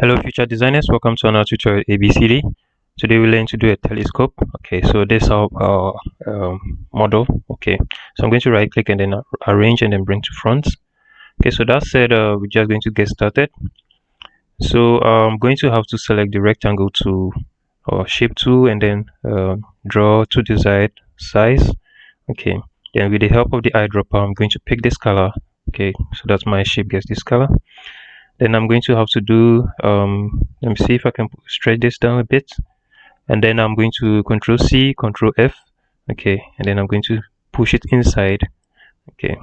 Hello future designers, welcome to another tutorial ABCD. Today we learn to do a telescope. Okay, so this is our model. Okay, so I'm going to right click and then arrange and then bring to front. Okay, so that said, we're just going to get started. So I'm going to have to select the rectangle tool or shape tool and then draw to desired size. Okay, then with the help of the eyedropper, I'm going to pick this color. Okay, so that my shape gets this color. Then I'm going to have to do let me see if I can stretch this down a bit, and then I'm going to Control C, Control F. Okay, and then I'm going to push it inside. Okay,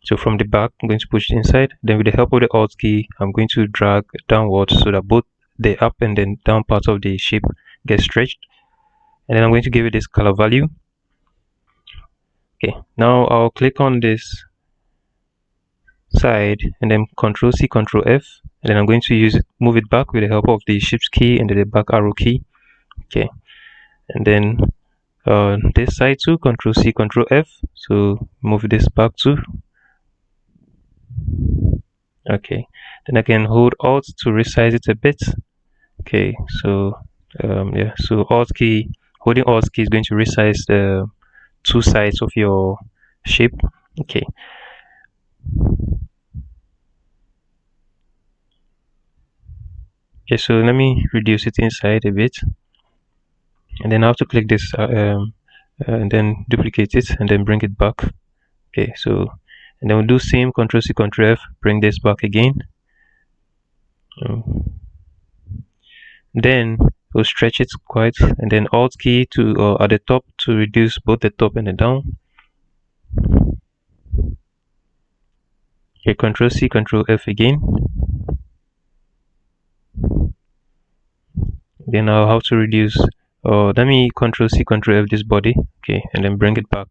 so from the back I'm going to push it inside. Then with the help of the Alt key, I'm going to drag downwards so that both the up and then down part of the shape get stretched. And then I'm going to give it this color value. Okay, now I'll click on this side and then Control C, Control F, and then I'm going to move it back with the help of the shift key and the back arrow key. Okay, and then this side too, Control C, Control F, so move this back too. Okay, then I can hold Alt to resize it a bit. Okay, so yeah, so holding Alt key is going to resize the two sides of your shape. Okay, so let me reduce it inside a bit, and then I have to click this and then duplicate it and then bring it back. Okay, so and then we'll do same, Control C, Control F, bring this back again. Then we'll stretch it quite, and then Alt key to at the top to reduce both the top and the down. Okay, Control C, Control F again. Then I'll have to reduce. Let me Control C, Control F this body. Okay, and then bring it back,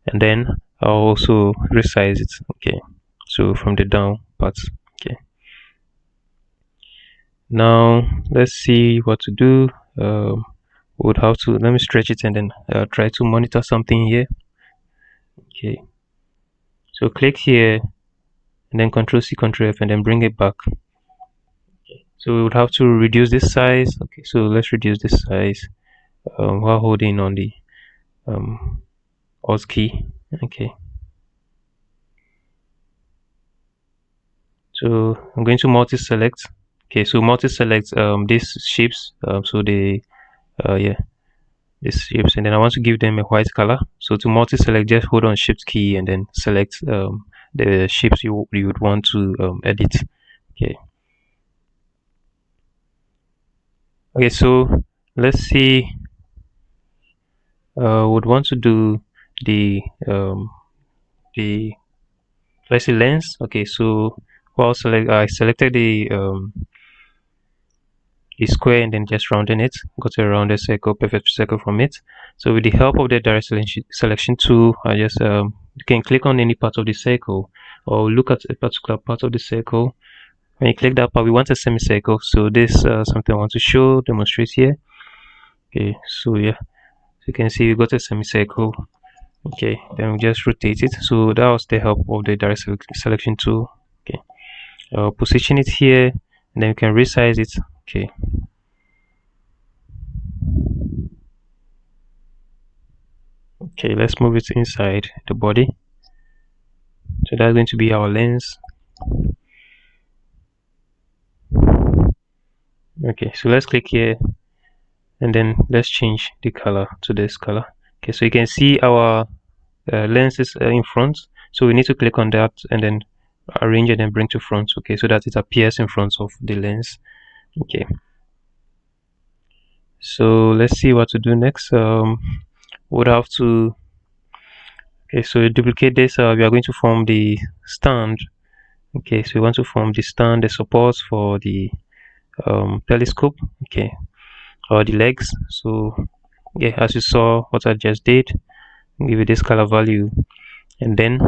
and then I'll also resize it. Okay, so from the down parts. Okay. Now let's see what to do. Would have to let me stretch it and then try to monitor something here. Okay, so click here and then Control C, Control F, and then bring it back. Okay, so we would have to reduce this size. Okay, so let's reduce this size while holding on the Alt key. Okay, so I'm going to multi-select. Okay, so multi-select these shapes. So they yeah, these shapes, and then I want to give them a white color. So to multi-select, just hold on Shift key and then select the shapes you would want to edit. Okay. Okay, so let's see. Would want to do the let's say lens. Okay, so I selected the square and then just rounding it, got a rounded circle, perfect circle from it. So with the help of the direct selection tool, I just you can click on any part of the circle or look at a particular part of the circle. When you click that part, we want a semicircle. So this something I want to demonstrate here. Okay, so yeah, so you can see we got a semicircle. Okay, then we just rotate it. So that was the help of the direct selection tool. Okay, position it here, and then you can resize it. Okay. Okay, let's move it inside the body. So that's going to be our lens. Okay, so let's click here and then let's change the color to this color. Okay, so you can see our lens is in front, so we need to click on that and then arrange it and bring to front. Okay, so that it appears in front of the lens. Okay, so let's see what to do next. Would have to so duplicate this. We are going to form the stand. Okay, so we want to form the stand, the supports for the telescope. Okay, or the legs. So yeah, as you saw what I just did, give it this color value, and then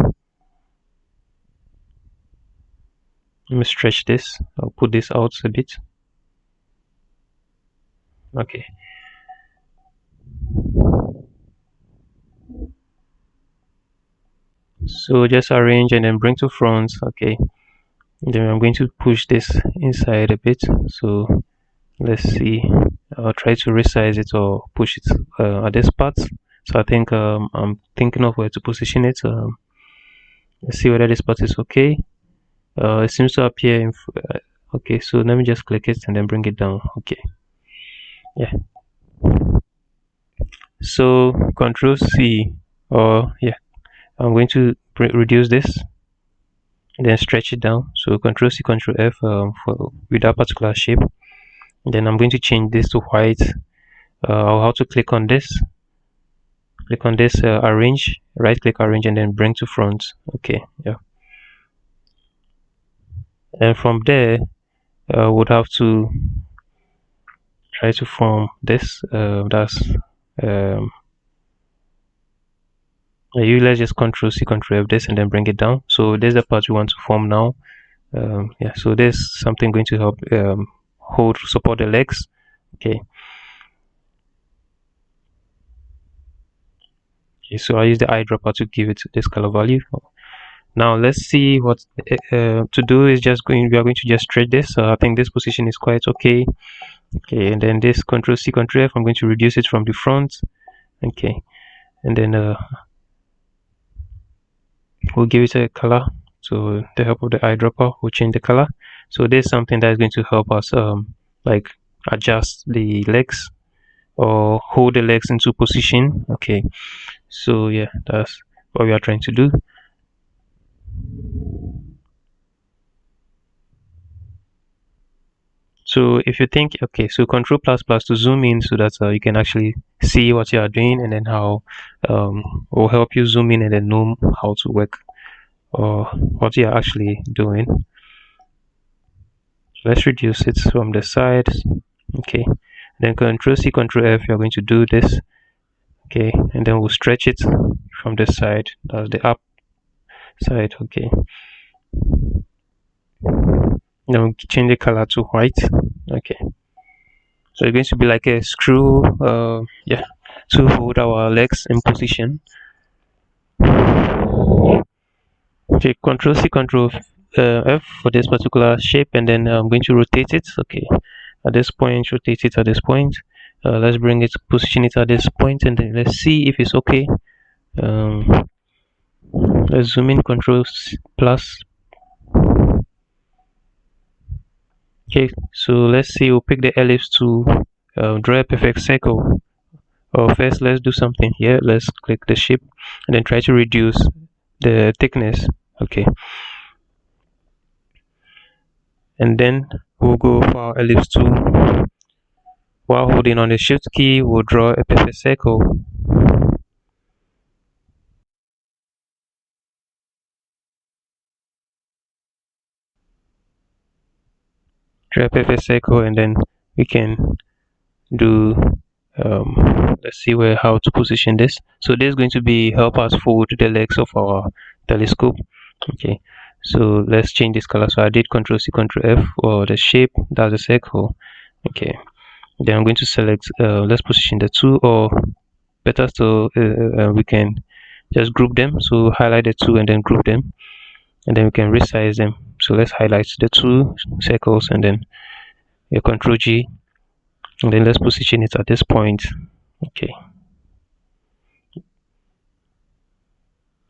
let me stretch this. I'll put this out a bit. Okay, so just arrange and then bring to front. Okay, Then I'm going to push this inside a bit. So let's see. I'll try to resize it or push it at this part. So I think I'm thinking of where to position it. Let's see whether this part is okay. It seems to appear in okay, so let me just click it and then bring it down. Okay, yeah. So Control C, or yeah, I'm going to reduce this and then stretch it down. So Control C, Control F for with that particular shape. And then I'm going to change this to white. I'll have to click on this, arrange, right click, arrange, and then bring to front. Okay, yeah. And from there, would have to try to form this. That's let's just Control C, Control F this, and then bring it down. So there's the part we want to form now. Yeah, so there's something going to help support the legs. Okay. Okay, so I use the eyedropper to give it this color value. Now let's see what to do. Is just going. We are going to just stretch this. So I think this position is quite okay. Okay, and then this Control C, Control F. I'm going to reduce it from the front. Okay, and then we'll give it a color. So the help of the eyedropper, we'll change the color. So there's something that is going to help us like adjust the legs or hold the legs into position. Okay, so yeah, that's what we are trying to do. So if you think, okay, so Control plus plus to zoom in so that you can actually see what you are doing, and then how will help you zoom in and then know how to work or what you are actually doing. Let's reduce it from the side. Okay, then Control C, Control F, you're going to do this. Okay, and then we'll stretch it from the side. That's the up side. Okay, then we'll change the color to white. Okay, so it's going to be like a screw, yeah, to hold our legs in position. Okay, Control C, Control F for this particular shape, and then I'm going to rotate it. Okay, at this point, rotate it at this point. Let's bring it, position it at this point, and then let's see if it's okay. Let's zoom in, Control plus. Okay, so let's see. We'll pick the ellipse to draw a perfect circle. Or first, let's do something here. Let's click the shape and then try to reduce the thickness. Okay, and then we'll go for our ellipse tool. While holding on the shift key, we'll draw a perfect circle. Draw a perfect circle, and then we can do let's see how to position this. So this is going to be help us fold the legs of our telescope. Okay, so let's change this color. So I did Control C, Control F for the shape. That's a circle. Okay, then I'm going to select let's position the two, or better still, we can just group them. So highlight the two and then group them, and then we can resize them. So let's highlight the two circles and then Control G, and then let's position it at this point. Okay,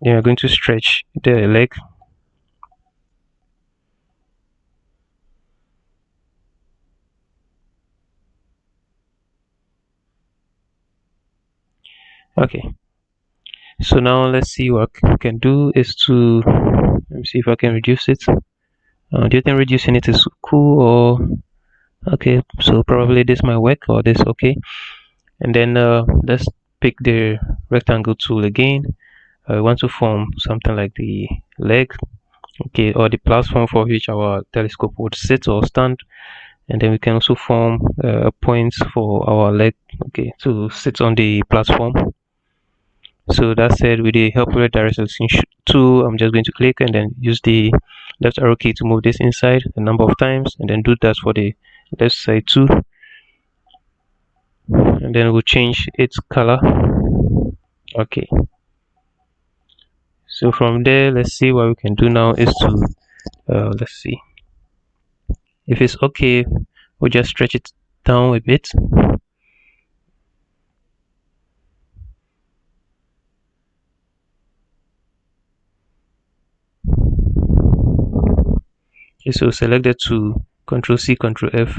then we're going to stretch the leg. Okay, so now let's see what we can do is to, let me see if I can reduce it. Do you think reducing it is cool, or okay? So probably this might work, or this. Okay, and then let's pick the rectangle tool again. I want to form something like the leg, okay, or the platform for which our telescope would sit or stand, and then we can also form points for our leg, okay, to sit on the platform. So that said, with the help of the direct selection tool, I'm just going to click and then use the left arrow key to move this inside a number of times, and then do that for the left side too, and then we'll change its color. Okay, so from there, let's see what we can do now is to Let's see. If it's okay, we'll just stretch it down a bit. Okay, so select the two, Control C, Control F.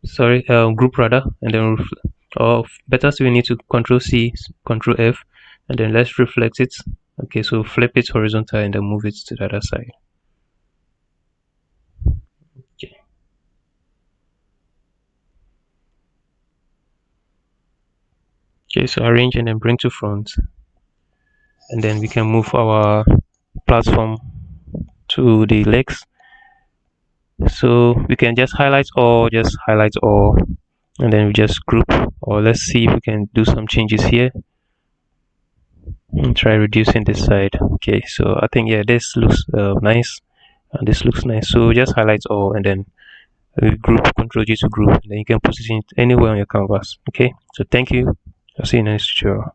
Sorry, group rather, and then or better still, we need to Control C, Control F, and then let's reflect it. Okay, so flip it horizontal and then move it to the other side. Okay. Okay, so arrange and then bring to front, and then we can move our platform to the legs. So we can just highlight all, and then we just group, or let's see if we can do some changes here and try reducing this side. Okay, so I think, yeah, this looks nice, and this looks nice. So just highlight all, and then group, Control G to group, and then you can position it anywhere on your canvas. Okay, so thank you. I'll see you in the next tutorial.